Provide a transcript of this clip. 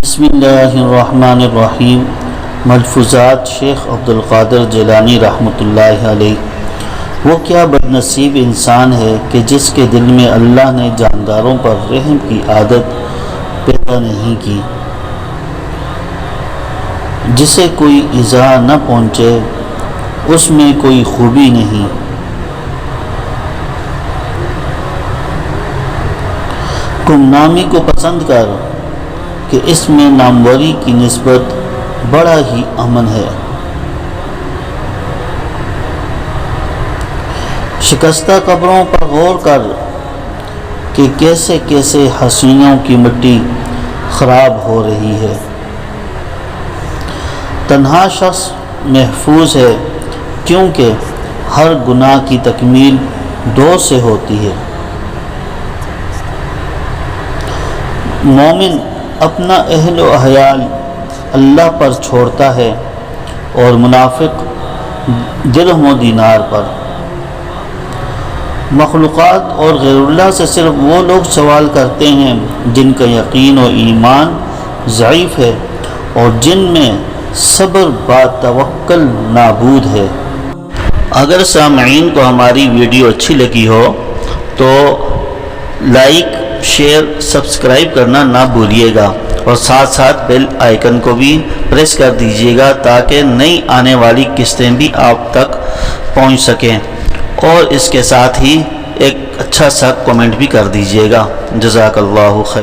بسم اللہ الرحمن الرحیم۔ ملفوظات شیخ عبدالقادر جیلانی رحمۃ اللہ علیہ۔ وہ کیا بد نصیب انسان ہے کہ جس کے دل میں اللہ نے جانداروں پر رحم کی عادت پیدا نہیں کی، جسے کوئی ایذا نہ پہنچے، اس میں کوئی خوبی نہیں۔ گمنامی کو پسند کر کہ اس میں ناموری کی نسبت بڑا ہی امن ہے۔ شکستہ قبروں پر غور کر کہ کیسے کیسے حسینوں کی مٹی خراب ہو رہی ہے۔ تنہا شخص محفوظ ہے کیونکہ ہر گناہ کی تکمیل دو سے ہوتی ہے۔ مومن اپنا اہل و عیال اللہ پر چھوڑتا ہے اور منافق درہم و دینار پر۔ مخلوقات اور غیر اللہ سے صرف وہ لوگ سوال کرتے ہیں جن کا یقین و ایمان ضعیف ہے اور جن میں صبر با توکل نابود ہے۔ اگر سامعین کو ہماری ویڈیو اچھی لگی ہو تو لائک، شیئر، سبسکرائب کرنا نہ بھولیے گا اور ساتھ ساتھ بیل آئیکن کو بھی پریس کر دیجیے گا تاکہ نئی آنے والی قسطیں بھی آپ تک پہنچ سکیں، اور اس کے ساتھ ہی ایک اچھا سا کمنٹ بھی کر دیجیے گا۔ جزاک اللہ خیر۔